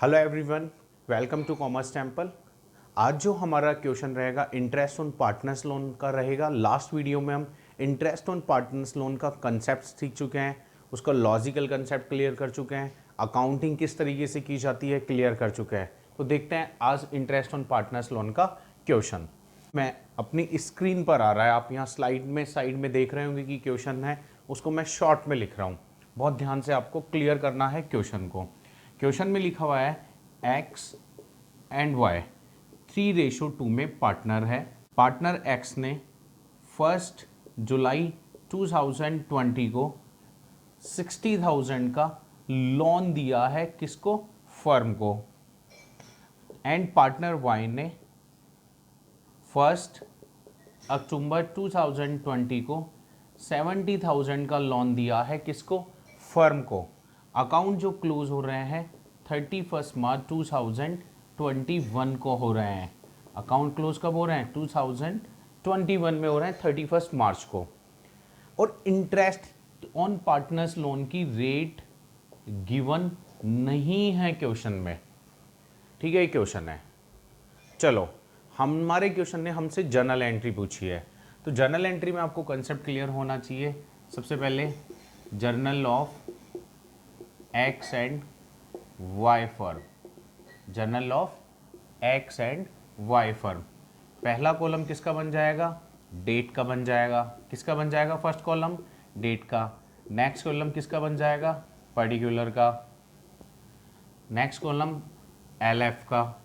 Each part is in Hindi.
Hello everyone, welcome to commerce temple. आज जो हमारा क्वेश्चन रहेगा इंटरेस्ट ऑन पार्टनर्स लोन का रहेगा। लास्ट वीडियो में हम इंटरेस्ट ऑन पार्टनर्स लोन का कंसेप्ट सीख चुके हैं, उसका लॉजिकल कंसेप्ट क्लियर कर चुके हैं, अकाउंटिंग किस तरीके से की जाती है क्लियर कर चुके हैं। तो देखते हैं आज इंटरेस्ट ऑन पार्टनर्स लोन का क्वेश्चन। मैं अपनी स्क्रीन पर आ रहा है, आप यहाँ स्लाइड में साइड में देख रहे होंगे कि क्वेश्चन है, उसको मैं शॉर्ट में लिख रहा हूँ। बहुत ध्यान से आपको क्लियर करना है क्वेश्चन को। क्वेश्चन में लिखा हुआ है x एंड y 3:2 में पार्टनर है। पार्टनर x ने 1 जुलाई 2020 को 60,000 का लोन दिया है, किसको? फर्म को। एंड पार्टनर y ने 1 अक्टूबर 2020 को 70,000 का लोन दिया है, किसको? फर्म को। अकाउंट जो क्लोज हो रहे हैं 31 मार्च 2021 को हो रहे हैं। अकाउंट क्लोज कब हो रहे हैं? 2021 में हो रहे हैं, 31 मार्च को। और इंटरेस्ट ऑन पार्टनर्स लोन की रेट गिवन नहीं है क्वेश्चन में। ठीक है, ये क्वेश्चन है। चलो, हमारे क्वेश्चन ने हमसे जर्नल एंट्री पूछी है, तो जर्नल एंट्री में आपको कंसेप्ट क्लियर होना चाहिए। सबसे पहले journal of X and Y firm, journal of X and Y firm. पहला कॉलम किसका बन जाएगा? डेट का बन जाएगा। किसका बन जाएगा? फर्स्ट कॉलम डेट का। नेक्स्ट कॉलम किसका बन जाएगा? पर्टिकुलर का। नेक्स्ट कॉलम एलएफ का।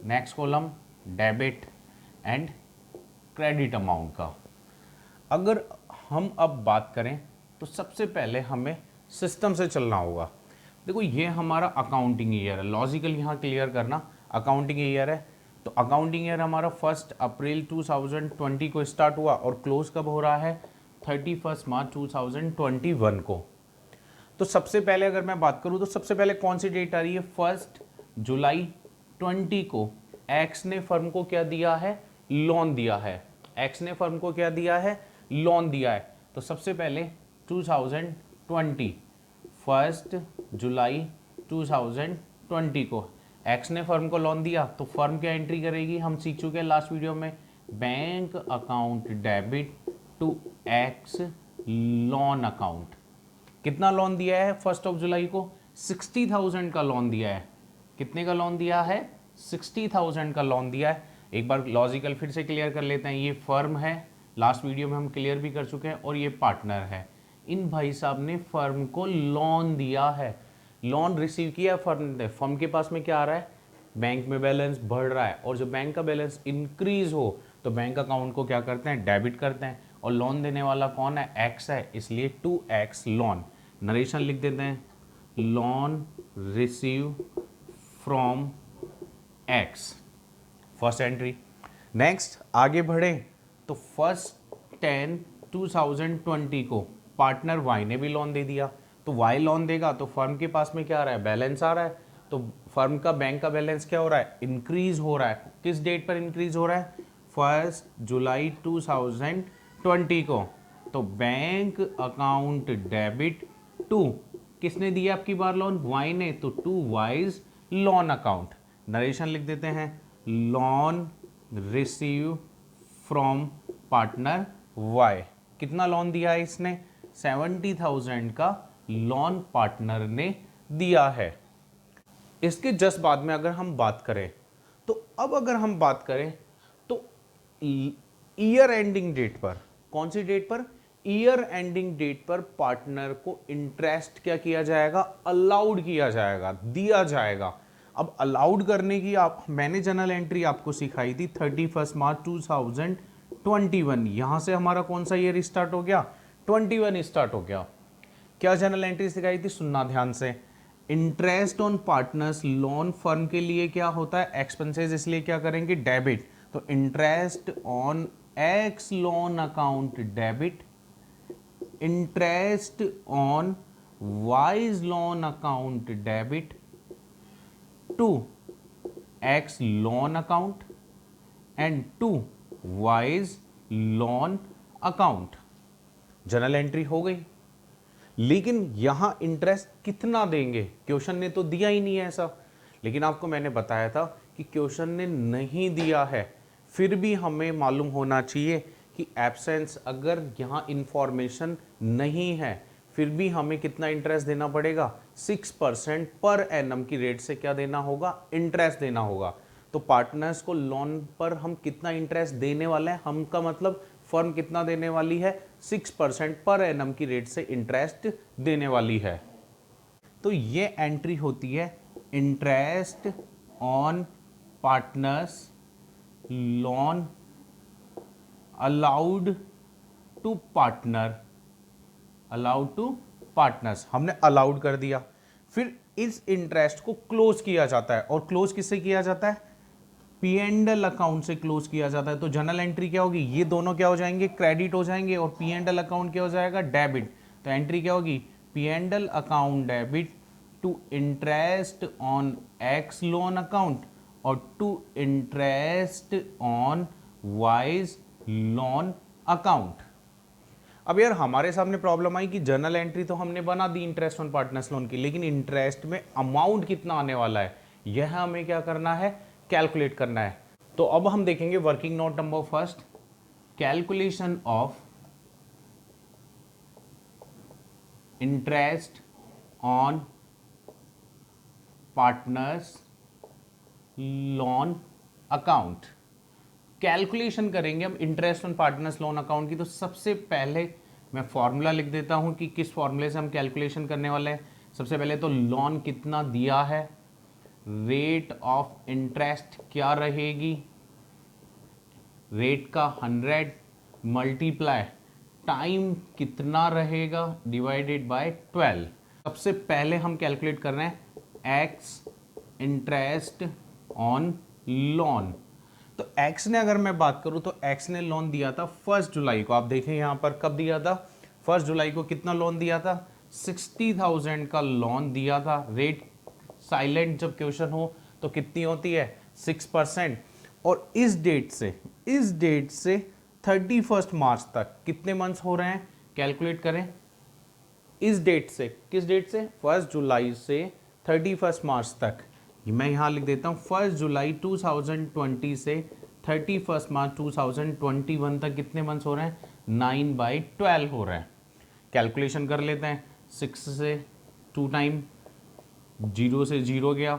Next column debit and credit amount का। अगर हम अब बात करें तो सबसे पहले हमें सिस्टम से चलना होगा। देखो, ये हमारा अकाउंटिंग ईयर है, लॉजिकल यहाँ क्लियर करना। अकाउंटिंग ईयर है तो अकाउंटिंग ईयर हमारा 1 अप्रैल 2020 को स्टार्ट हुआ और क्लोज कब हो रहा है? 31 मार्च 2021 को। तो सबसे पहले अगर मैं बात करूँ तो सबसे पहले कौन सी डेट आ रही है? 1 जुलाई 20 को एक्स ने फर्म को क्या दिया है? लोन दिया है। एक्स ने फर्म को क्या दिया है? लोन दिया है। तो सबसे पहले 2020 1 जुलाई 2020 को एक्स ने फर्म को लोन दिया, तो फर्म क्या एंट्री करेगी? हम सीख चुके हैं लास्ट वीडियो में, bank account debit to X loan account. कितना लोन दिया है 1 जुलाई को? 60,000 का लोन दिया है। कितने का लोन दिया है? 60,000 का लोन दिया है। एक बार लॉजिकल फिर से क्लियर कर लेते हैं। ये फर्म है, लास्ट वीडियो में हम क्लियर भी कर चुके हैं, और ये पार्टनर है। इन भाई साहब ने फर्म को लोन दिया है, लोन रिसीव किया फर्म ने। फर्म के पास में क्या आ रहा है? बैंक में बैलेंस बढ़ रहा है, और जब बैंक का बैलेंस इंक्रीज हो तो बैंक अकाउंट को क्या करते हैं? डेबिट करते हैं। और लोन देने वाला कौन है? एक्स है, इसलिए 2x लोन। नरेशन लिख देते हैं, loan receive from x, first entry. Next आगे बढ़े तो 1/10/2020 को पार्टनर वाई ने भी लोन दे दिया। तो वाई लोन देगा तो फर्म के पास में क्या आ रहा है? बैलेंस आ रहा है। तो फर्म का बैंक का बैलेंस क्या हो रहा है? इंक्रीज हो रहा है। किस डेट पर इंक्रीज हो रहा है? 1 जुलाई 2020 को। तो बैंक अकाउंट डेबिट टू, किसने दिया आपकी बार लोन? वाई ने, तो to Y's loan account. Narration लिख देते हैं, loan receive from partner Y. कितना लोन दिया है इसने? 70,000 का लोन पार्टनर ने दिया है। इसके जस्ट बाद में अगर हम बात करें तो अब अगर हम बात करें तो ईयर एंडिंग डेट पर, कौन सी डेट पर? ईयर एंडिंग डेट पर पार्टनर को इंटरेस्ट क्या किया जाएगा? अलाउड किया जाएगा, दिया जाएगा। अब अलाउड करने की मैंने जर्नल एंट्री आपको सिखाई थी 31 मार्च 2021। यहां से हमारा कौन सा ईयर स्टार्ट हो गया? 21 स्टार्ट हो गया। क्या जर्नल एंट्री सिखाई थी? सुनना ध्यान से। Interest on partners loan firm के लिए क्या होता है? एक्सपेंसेस, इसलिए क्या करेंगे? डेबिट। तो interest on X loan account debit, interest on Y's loan account debit to X loan account and to Y's loan account. Journal entry हो गई। लेकिन यहां इंटरेस्ट कितना देंगे? क्वेश्चन ने तो दिया ही नहीं है ऐसा। लेकिन आपको मैंने बताया था कि क्वेश्चन ने नहीं दिया है, फिर भी हमें मालूम होना चाहिए कि एब्सेंस, अगर यहाँ इंफॉर्मेशन नहीं है फिर भी हमें कितना इंटरेस्ट देना पड़ेगा, 6% पर एनम की रेट से क्या देना होगा, इंटरेस्ट देना होगा। तो पार्टनर्स को लोन पर हम कितना इंटरेस्ट देने वाले हैं, हम का मतलब फर्म कितना देने वाली है, 6% पर एनम की रेट से इंटरेस्ट देने वाली है। तो ये एंट्री होती है interest on partners loan allowed to partner, allowed to partners, हमने अलाउड कर दिया। फिर इस इंटरेस्ट को क्लोज किया जाता है, और क्लोज किससे किया जाता है, पी एंड एल अकाउंट से क्लोज किया जाता है। तो जनरल एंट्री क्या होगी, ये दोनों क्या हो जाएंगे, क्रेडिट हो जाएंगे, और पी एंड एल अकाउंट क्या हो जाएगा, डेबिट। तो एंट्री क्या होगी, P and L account debit to interest on X loan account और to interest on Y's loan account. अब यार हमारे सामने प्रॉब्लम आई कि जर्नल एंट्री तो हमने बना दी इंटरेस्ट ऑन पार्टनर्स लोन की, लेकिन इंटरेस्ट में अमाउंट कितना आने वाला है यह हमें क्या करना है, कैलकुलेट करना है। तो अब हम देखेंगे working note number first, calculation of interest on partners loan account. Calculation करेंगे हम interest on partners loan account की। तो सबसे पहले मैं फॉर्मूला लिख देता हूं कि किस फॉर्मूले से हम कैलकुलेशन करने वाले हैं। सबसे पहले तो लोन कितना दिया है, रेट ऑफ इंटरेस्ट क्या रहेगी, रेट का 100 मल्टीप्लाई टाइम कितना रहेगा डिवाइडेड बाय 12। सबसे पहले हम कैलकुलेट कर रहे हैं एक्स इंटरेस्ट ऑन लोन। तो एक्स ने अगर मैं बात करूं तो एक्स ने लोन दिया था 1 जुलाई को। आप देखें यहां पर कब दिया था, 1 जुलाई को कितना लोन दिया था, 60,000 का लोन दिया था। रेट साइलेंट जब क्वेश्चन हो तो कितनी होती है, 6%। और इस डेट से 31 मार्च तक कितने मंथ्स हो रहे हैं, कैलकुलेट करें। इस डेट से, किस डेट से, 1 जुलाई से 31 मार्च तक। मैं यहां लिख देता हूं 1 जुलाई 2020 से 31 मार्च 2021 तक कितने मंथ्स हो रहे हैं, 9/12 हो रहे हैं। कैलकुलेशन कर लेते हैं, 6 से 2 टाइम, 0 से 0 गया,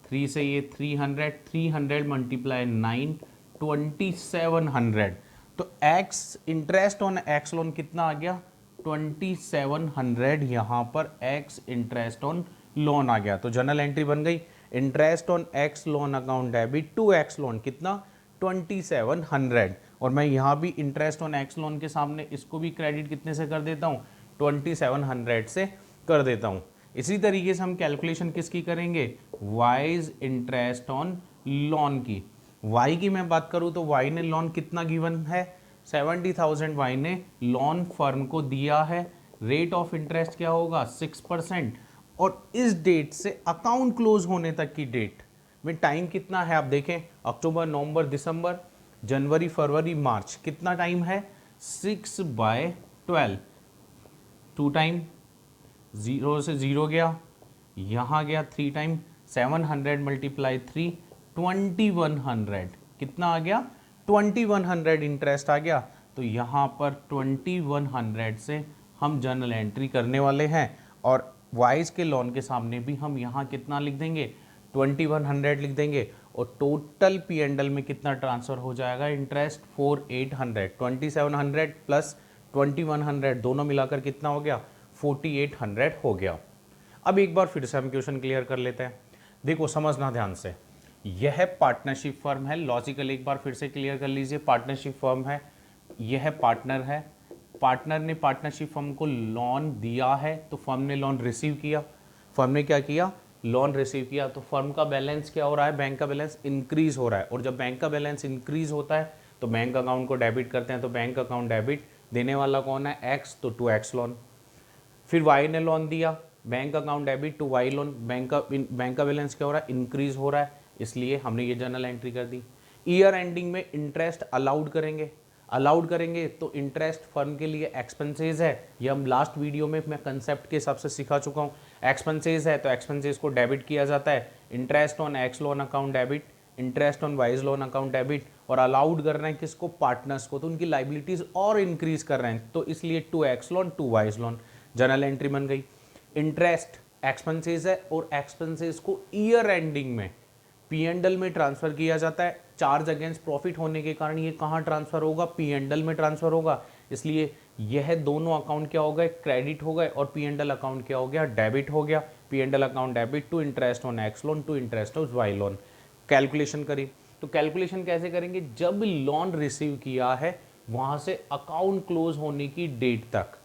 3 से ये 300 मल्टीप्लाई 9, 2700। तो X interest on X loan कितना आ गया, 2700। यहाँ पर एक्स इंटरेस्ट ऑन लोन आ गया। तो जनरल एंट्री बन गई, interest on X loan account debit to X loan कितना, 2700। और मैं यहाँ भी इंटरेस्ट ऑन एक्स लोन के सामने इसको भी क्रेडिट कितने से कर देता हूँ, 2700 से कर देता हूँ। इसी तरीके से हम कैलकुलेशन किसकी करेंगे, वाइज इंटरेस्ट ऑन लोन की। वाई की मैं बात करूँ तो वाई ने लोन कितना गिवन है, 70,000 वाई ने लोन फर्म को दिया है। रेट ऑफ इंटरेस्ट क्या होगा, 6%। और इस डेट से अकाउंट क्लोज होने तक की डेट में टाइम कितना है, आप देखें, अक्टूबर, नवंबर, दिसंबर, जनवरी, फरवरी, मार्च, कितना टाइम है, 6/12। 2 टाइम, 0 से 0 गया, यहाँ गया 3 टाइम, 700 मल्टीप्लाई 3, 2100 कितना आ गया, 2100 इंटरेस्ट आ गया। तो यहाँ पर 2100 से हम जर्नल एंट्री करने वाले हैं। और वाइज के लोन के सामने भी हम यहाँ कितना लिख देंगे, 2100 लिख देंगे। और टोटल पी एंड एल में कितना ट्रांसफर हो जाएगा, इंटरेस्ट 4800, 2700 प्लस 2100 दोनों मिलाकर कितना हो गया, 4800 हो गया। अब एक बार फिर से हम क्वेश्चन क्लियर कर लेते हैं। देखो समझना ध्यान से, यह पार्टनरशिप फर्म है, लॉजिकल एक बार फिर से क्लियर कर लीजिए। पार्टनरशिप फर्म है, यह पार्टनर है, पार्टनर ने पार्टनरशिप फर्म को लोन दिया है, तो फर्म ने लोन रिसीव किया। फर्म ने क्या किया, लोन रिसीव किया। तो फर्म का बैलेंस क्या हो रहा है, बैंक का बैलेंस इंक्रीज हो रहा है। और जब बैंक का बैलेंस इंक्रीज होता है तो बैंक अकाउंट को डेबिट करते हैं। तो बैंक अकाउंट डेबिट, देने वाला कौन है, एक्स, तो टू एक्स लोन। फिर वाई ने लोन दिया, bank account debit to Y loan, bank का बैलेंस क्या हो रहा है, इंक्रीज हो रहा है, इसलिए हमने ये जर्नल एंट्री कर दी। ईयर एंडिंग में इंटरेस्ट अलाउड करेंगे। अलाउड करेंगे तो इंटरेस्ट फर्म के लिए एक्सपेंसेस है, ये हम लास्ट वीडियो में मैं कंसेप्ट के हिसाब से सिखा चुका हूँ। एक्सपेंसेस है तो एक्सपेंसेस को डेबिट किया जाता है, interest on X loan account debit, interest on Y's loan account debit, और अलाउड कर रहे हैं किसको, पार्टनर्स को, तो उनकी लाइबिलिटीज और इंक्रीज कर रहे हैं, तो इसलिए 2 x loan 2 wise loan, general entry बन गई। इंटरेस्ट एक्सपेंसेस है और एक्सपेंसेस को ईयर एंडिंग में P&L में ट्रांसफर किया जाता है। चार्ज अगेंस्ट प्रॉफिट होने के कारण ये कहाँ ट्रांसफर होगा, P&L में ट्रांसफर होगा, इसलिए यह दोनों अकाउंट क्या हो गए, क्रेडिट हो गए, और P&L अकाउंट क्या हो गया, डेबिट हो गया। P&L account debit to interest on X loan to interest on Y loan. Calculation करी तो कैलकुलेशन कैसे करेंगे, जब लोन रिसीव किया है वहां से अकाउंट क्लोज होने की डेट तक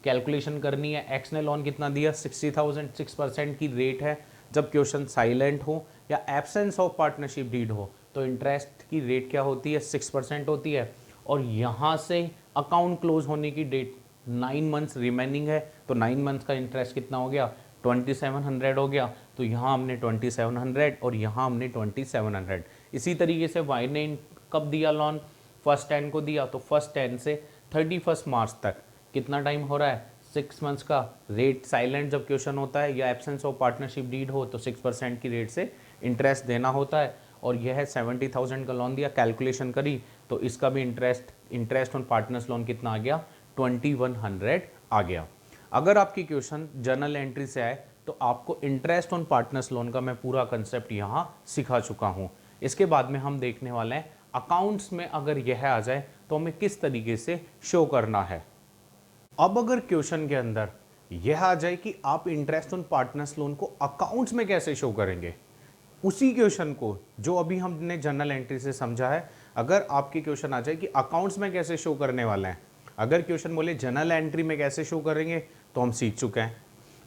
कैलकुलेशन करनी है। एक्स ने लोन कितना दिया, 60,000, 6% की रेट है। जब क्वेश्चन साइलेंट हो या एब्सेंस ऑफ पार्टनरशिप डीड हो तो इंटरेस्ट की रेट क्या होती है, 6% होती है। और यहाँ से अकाउंट क्लोज होने की डेट 9 मंथ्स रिमेनिंग है, तो 9 मंथ्स का इंटरेस्ट कितना हो गया, 2700 हो गया। तो यहाँ हमने 2700 और यहाँ हमने 2700। इसी तरीके से वाई ने कब दिया लोन, फर्स्ट 10 को दिया, तो फर्स्ट 10 से 31 मार्च तक कितना टाइम हो रहा है, 6 मंथ्स का। रेट साइलेंट जब क्वेश्चन होता है या एब्सेंस ऑफ पार्टनरशिप डीड हो तो 6% की रेट से इंटरेस्ट देना होता है। और यह है 70,000 का लोन दिया, कैलकुलेशन करी तो इसका भी इंटरेस्ट ऑन पार्टनर्स लोन कितना आ गया, 2100 आ गया। अगर आपकी क्वेश्चन जर्नल एंट्री से आए तो आपको इंटरेस्ट ऑन पार्टनर्स लोन का मैं पूरा कंसेप्ट यहाँ सिखा चुका हूँ। इसके बाद में हम देखने वाले हैं अकाउंट्स में अगर यह आ जाए तो हमें किस तरीके से शो करना है। अब अगर क्वेश्चन के अंदर यह आ जाए कि आप इंटरेस्ट ऑन पार्टनर्स लोन को अकाउंट्स में कैसे शो करेंगे, उसी क्वेश्चन को जो अभी हमने जर्नल एंट्री से समझा है, अगर आपके क्वेश्चन आ जाए कि अकाउंट्स में कैसे शो करने वाले हैं, अगर क्वेश्चन बोले जर्नल एंट्री में कैसे शो करेंगे तो हम सीख चुके हैं।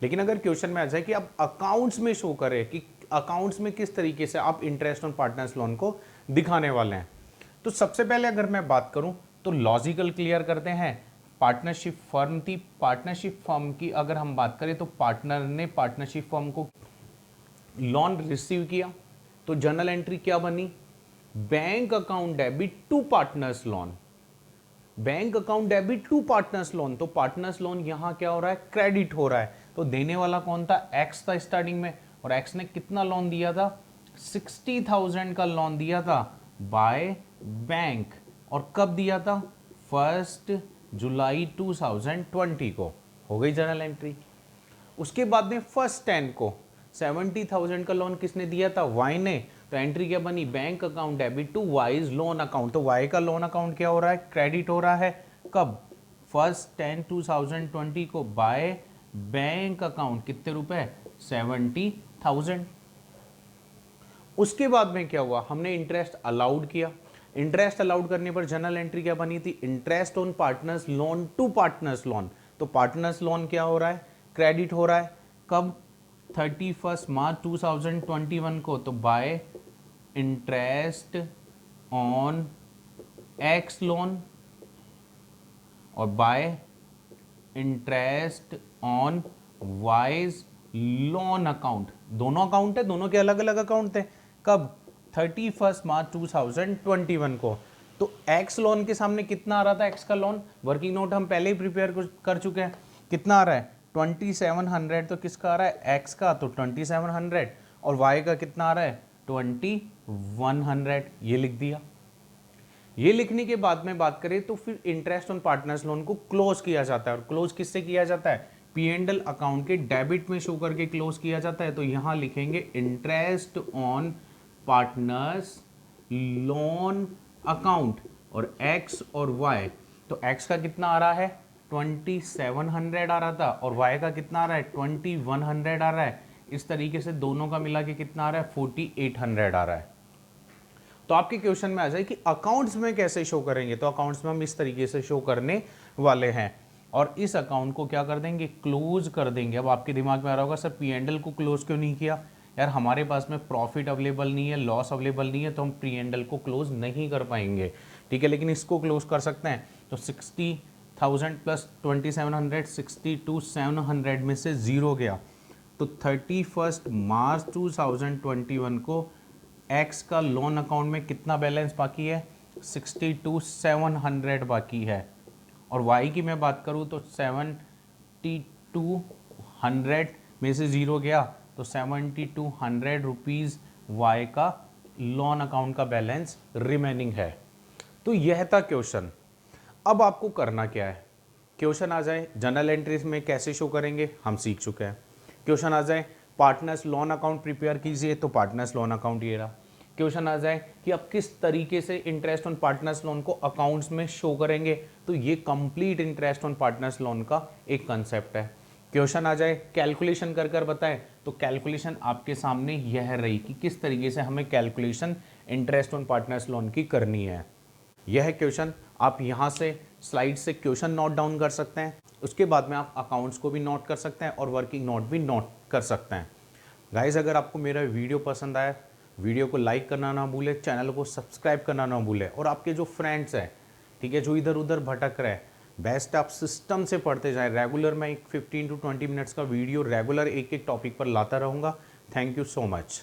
लेकिन अगर क्वेश्चन में आ जाए कि आप अकाउंट्स में शो करें कि अकाउंट्स में किस तरीके से आप इंटरेस्ट ऑन पार्टनर्स लोन को दिखाने वाले हैं, तो सबसे पहले अगर मैं बात करूं तो लॉजिकल क्लियर करते हैं। पार्टनरशिप फर्म थी, पार्टनरशिप फर्म की अगर हम बात करें तो पार्टनर ने पार्टनरशिप फर्म को लोन रिसीव किया, तो जर्नल एंट्री क्या बनी, bank account debit to partners loan, bank account debit to partners loan. तो पार्टनर्स लोन यहां क्या हो रहा है, क्रेडिट हो रहा है। तो देने वाला कौन था, एक्स था स्टार्टिंग में, और एक्स ने कितना लोन दिया था, 60,000 का लोन दिया था बाय बैंक, और कब दिया था, 1 जुलाई 2020 को। हो गई जर्नल एंट्री। उसके बाद में फर्स्ट 10 को 70,000 का लोन किसने दिया था, वाई ने। तो एंट्री क्या बनी, bank account debit to Y's loan account. तो वाई का लोन अकाउंट क्या हो रहा है, क्रेडिट हो रहा है। कब, 1 10 2020 को बाय बैंक अकाउंट, कितने रुपए, 70,000। उसके बाद में क्या हुआ, हमने इंटरेस्ट अलाउड किया। इंटरेस्ट अलाउड करने पर जर्नल एंट्री क्या बनी थी, interest on partners loan to partners loan. तो पार्टनर्स लोन क्या हो रहा है, क्रेडिट हो रहा है। कब, 31 मार्च 2021 को। तो by interest on X loan और by interest on Y's loan account. दोनों अकाउंट है, दोनों के अलग अलग अकाउंट थे। कब, 31 मार्च 2021 को। तो एक्स लोन के सामने कितना आ रहा था, एक्स का लोन, वर्किंग नोट हम पहले ही प्रिपेयर कर चुके हैं, कितना आ रहा है, 2700। तो किसका आ रहा है, एक्स का, तो 2700, और वाई का कितना आ रहा है, 2100। ये लिख दिया। ये लिखने के बाद में बात करें तो फिर इंटरेस्ट ऑन पार्टनर्स लोन को क्लोज किया जाता है। और क्लोज किससे किया जाता है, P&L अकाउंट के डेबिट में शो करके क्लोज किया जाता है। तो यहां लिखेंगे interest on partners loan account, और एक्स और वाई। तो एक्स का कितना आ रहा है, 2700 आ रहा था, और वाई का कितना आ रहा है, 2100 आ रहा है। इस तरीके से दोनों का मिला के कितना आ रहा है, 4800 आ रहा है। तो आपके क्वेश्चन में आ जाए कि अकाउंट्स में कैसे शो करेंगे, तो अकाउंट्स में हम इस तरीके से शो करने वाले हैं, और इस अकाउंट को क्या कर देंगे, क्लोज कर देंगे। अब आपके दिमाग में आ रहा होगा, सर P&L को क्लोज क्यों नहीं किया, यार हमारे पास में प्रॉफिट अवेलेबल नहीं है, लॉस अवेलेबल नहीं है, तो हम P&L को क्लोज नहीं कर पाएंगे, ठीक है। लेकिन इसको क्लोज कर सकते हैं। तो 60,000 प्लस 2700, 62,700 में से 0 गया। तो 31 मार्च 2021 को एक्स का लोन अकाउंट में कितना बैलेंस बाकी है, 62,700 बाकी है। और y की मैं बात करूँ तो 72,100 में से ज़ीरो गया तो 72,100 रुपीज़ y का लोन अकाउंट का बैलेंस रिमेनिंग है। तो यह था क्वेश्चन। अब आपको करना क्या है, क्वेश्चन आ जाए जर्नल एंट्रीज में कैसे शो करेंगे हम सीख चुके हैं। क्वेश्चन आ जाए पार्टनर्स लोन अकाउंट प्रिपेयर कीजिए तो पार्टनर्स लोन अकाउंट ये रहा। क्वेश्चन आ जाए कि आप किस तरीके से इंटरेस्ट ऑन पार्टनर्स लोन को अकाउंट्स में शो करेंगे तो ये complete interest on partners loan का एक कंसेप्ट है। क्वेश्चन आ जाए कैलकुलेशन कर कर बताएं तो कैलकुलेशन आपके सामने यह रही कि किस तरीके से हमें calculation interest on partners loan की करनी है। यह क्वेश्चन आप यहाँ से स्लाइड से क्वेश्चन नोट डाउन कर सकते हैं, उसके बाद में आप अकाउंट्स को भी नोट कर सकते हैं और वर्किंग नोट भी नोट कर सकते हैं। गाइस अगर आपको मेरा वीडियो पसंद आया, वीडियो को लाइक करना ना भूले, चैनल को सब्सक्राइब करना ना भूले, और आपके जो फ्रेंड्स हैं, ठीक है, जो इधर उधर भटक रहे हैं, बेस्ट आप सिस्टम से पढ़ते जाएं। रेगुलर मैं एक 15 to 20 मिनट्स का वीडियो रेगुलर एक एक टॉपिक पर लाता रहूँगा। Thank you so much.